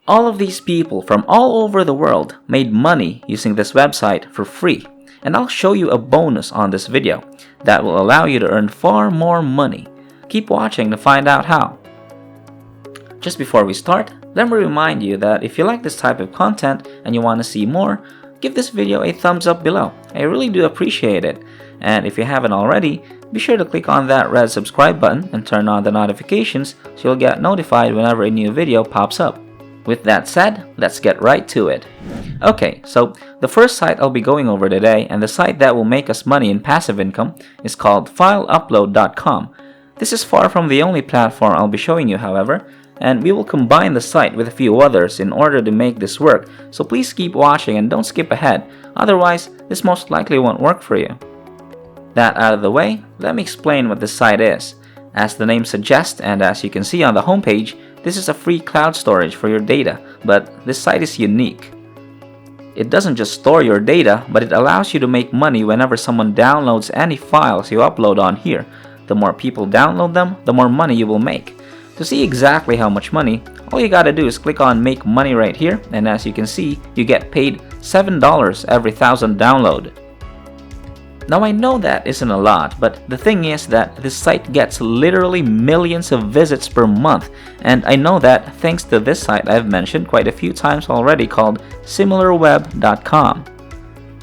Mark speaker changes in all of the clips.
Speaker 1: All of these people from all over the world made money using this website for free, and I'll show you a bonus on this video that will allow you to earn far more money. Keep watching to find out how. Just before we start, let me remind you that if you like this type of content and you want to see more, give this video a thumbs up below. I really do appreciate it. And if you haven't already, be sure to click on that red subscribe button and turn on the notifications so you'll get notified whenever a new video pops up. With that said, let's get right to it. Okay, so the first site I'll be going over today, and the site that will make us money in passive income, is called fileupload.com. This is far from the only platform I'll be showing you, however, and we will combine the site with a few others in order to make this work, so please keep watching and don't skip ahead, otherwise this most likely won't work for you. That out of the way, let me explain what this site is. As the name suggests, and as you can see on the homepage, this is a free cloud storage for your data, but this site is unique. It doesn't just store your data, but it allows you to make money whenever someone downloads any files you upload on here. The more people download them, the more money you will make. To see exactly how much money, all you gotta do is click on Make Money right here, and as you can see, you get paid $7 every 1,000 download. Now I know that isn't a lot, but the thing is that this site gets literally millions of visits per month, and I know that thanks to this site I've mentioned quite a few times already called SimilarWeb.com.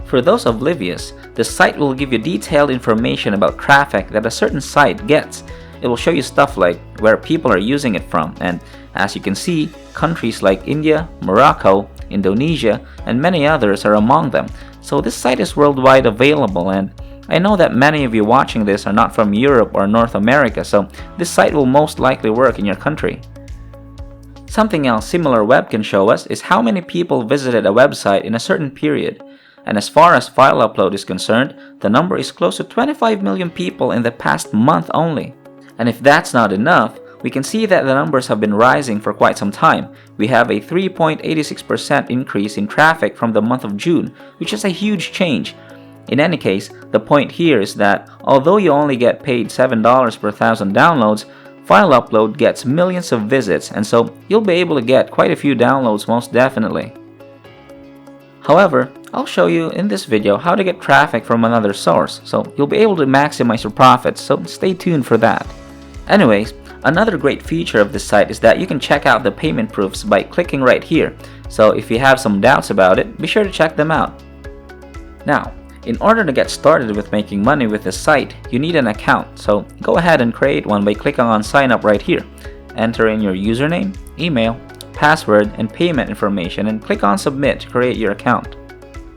Speaker 1: For those oblivious, the site will give you detailed information about traffic that a certain site gets. It will show you stuff like where people are using it from, and as you can see, countries like India, Morocco, Indonesia, and many others are among them. So this site is worldwide available, and I know that many of you watching this are not from Europe or North America, so this site will most likely work in your country. Something else SimilarWeb can show us is how many people visited a website in a certain period. And as far as file upload is concerned, the number is close to 25 million people in the past month only. And if that's not enough, we can see that the numbers have been rising for quite some time. We have a 3.86% increase in traffic from the month of June, which is a huge change. In any case, the point here is that although you only get paid $7 per 1,000 downloads, File Upload gets millions of visits, and so you'll be able to get quite a few downloads most definitely. However, I'll show you in this video how to get traffic from another source, so you'll be able to maximize your profits, so stay tuned for that. Anyways, another great feature of this site is that you can check out the payment proofs by clicking right here, so if you have some doubts about it, be sure to check them out. Now, in order to get started with making money with this site, you need an account, so go ahead and create one by clicking on sign up right here. Enter in your username, email, password, and payment information and click on submit to create your account.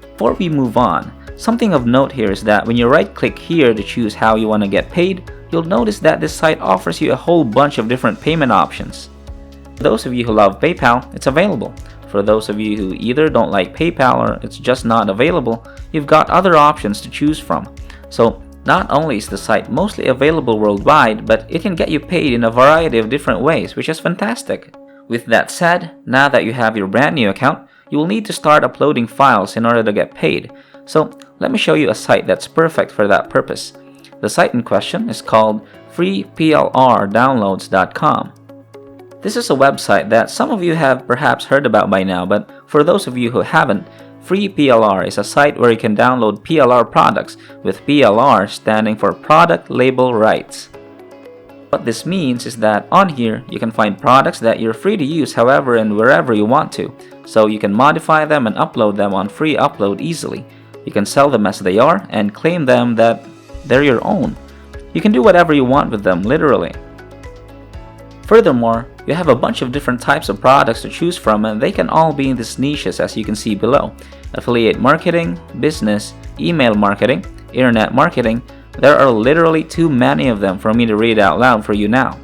Speaker 1: Before we move on, something of note here is that when you right click here to choose how you want to get paid, you'll notice that this site offers you a whole bunch of different payment options. For those of you who love PayPal, it's available. For those of you who either don't like PayPal or it's just not available, you've got other options to choose from. So not only is the site mostly available worldwide, but it can get you paid in a variety of different ways, which is fantastic. With that said, now that you have your brand new account, you will need to start uploading files in order to get paid. So let me show you a site that's perfect for that purpose. The site in question is called freeplrdownloads.com. This is a website that some of you have perhaps heard about by now, but for those of you who haven't, FreePLR is a site where you can download PLR products, with PLR standing for Product Label Rights. What this means is that on here, you can find products that you're free to use however and wherever you want to, so you can modify them and upload them on Free Upload easily. You can sell them as they are and claim them that they're your own. You can do whatever you want with them, literally. Furthermore, you have a bunch of different types of products to choose from, and they can all be in these niches as you can see below. Affiliate marketing, business, email marketing, internet marketing. There are literally too many of them for me to read out loud for you now.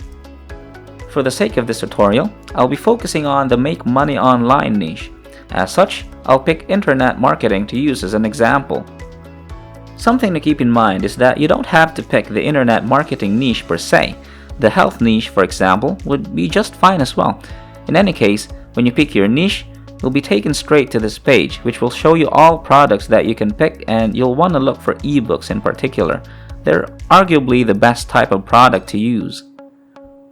Speaker 1: For the sake of this tutorial, I'll be focusing on the make money online niche. As such, I'll pick internet marketing to use as an example. Something to keep in mind is that you don't have to pick the internet marketing niche per se. The health niche, for example, would be just fine as well. In any case, when you pick your niche, you'll be taken straight to this page, which will show you all products that you can pick, and you'll want to look for ebooks in particular. They're arguably the best type of product to use.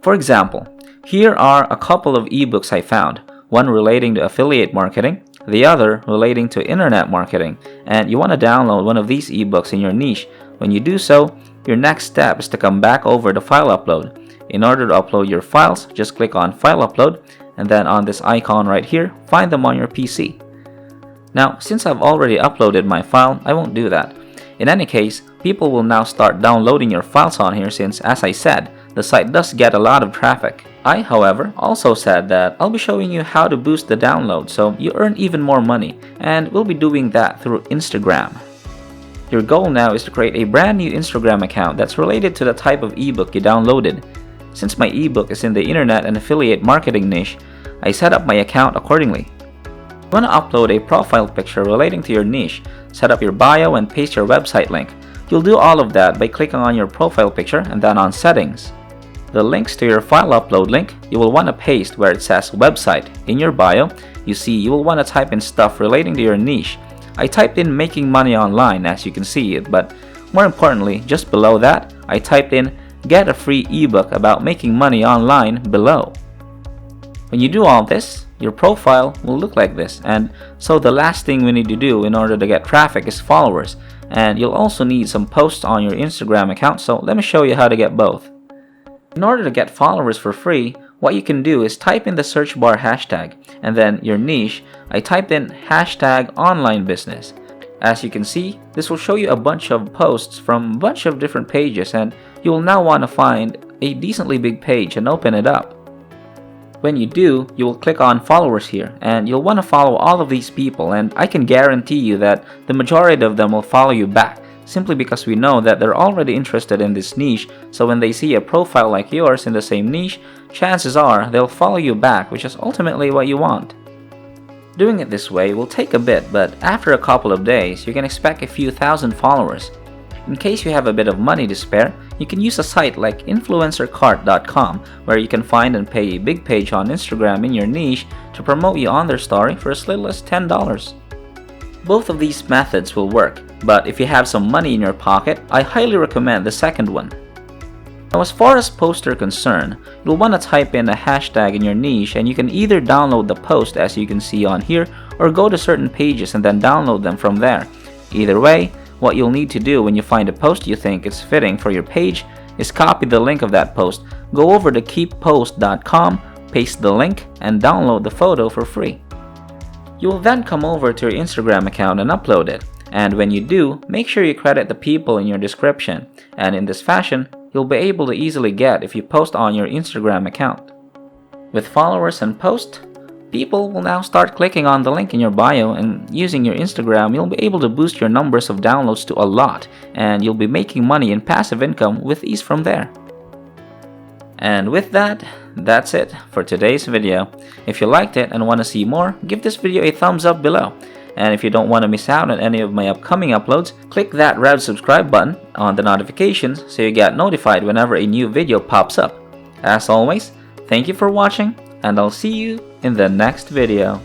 Speaker 1: For example, here are a couple of ebooks I found. one relating to affiliate marketing, the other relating to internet marketing, and you want to download one of these ebooks in your niche. When you do so, your next step is to come back over to File Upload. In order to upload your files, just click on File Upload, and then on this icon right here, find them on your PC. Now, since I've already uploaded my file, I won't do that. In any case, people will now start downloading your files on here since, as I said, the site does get a lot of traffic. I, however, also said that I'll be showing you how to boost the download so you earn even more money, and we'll be doing that through Instagram. Your goal now is to create a brand new Instagram account that's related to the type of ebook you downloaded. Since my ebook is in the internet and affiliate marketing niche, I set up my account accordingly. You want to upload a profile picture relating to your niche, set up your bio, and paste your website link. You'll do all of that by clicking on your profile picture and then on Settings. The links to your file upload link you will want to paste where it says website. In your bio, you will want to type in stuff relating to your niche. I typed in making money online, as you can see it, but more importantly, just below that, I typed in get a free ebook about making money online below. When you do all this, your profile will look like this, and so the last thing we need to do in order to get traffic is followers, and you'll also need some posts on your Instagram account, so let me show you how to get both. In order to get followers for free, what you can do is type in the search bar hashtag, and then your niche. I typed in hashtag online business. As you can see, this will show you a bunch of posts from a bunch of different pages, and you will now want to find a decently big page and open it up. When you do, you will click on followers here, and you'll want to follow all of these people, and I can guarantee you that the majority of them will follow you back, simply because we know that they're already interested in this niche, so when they see a profile like yours in the same niche, chances are they'll follow you back, which is ultimately what you want. Doing it this way will take a bit, but after a couple of days, you can expect a few thousand followers. In case you have a bit of money to spare, you can use a site like influencercart.com, where you can find and pay a big page on Instagram in your niche to promote you on their story for as little as $10. Both of these methods will work, but if you have some money in your pocket, I highly recommend the second one. Now, as far as posts are concerned, you'll want to type in a hashtag in your niche, and you can either download the post as you can see on here, or go to certain pages and then download them from there. Either way, what you'll need to do when you find a post you think is fitting for your page is copy the link of that post, go over to keeppost.com, paste the link, and download the photo for free. You will then come over to your Instagram account and upload it. And when you do, make sure you credit the people in your description, and in this fashion, you'll be able to easily get if you post on your Instagram account. With followers and posts, people will now start clicking on the link in your bio, and using your Instagram, you'll be able to boost your numbers of downloads to a lot, and you'll be making money in passive income with ease from there. And with that, that's it for today's video. If you liked it and want to see more, give this video a thumbs up below. And if you don't want to miss out on any of my upcoming uploads, click that red subscribe button on the notifications so you get notified whenever a new video pops up. As always, thank you for watching, and I'll see you in the next video.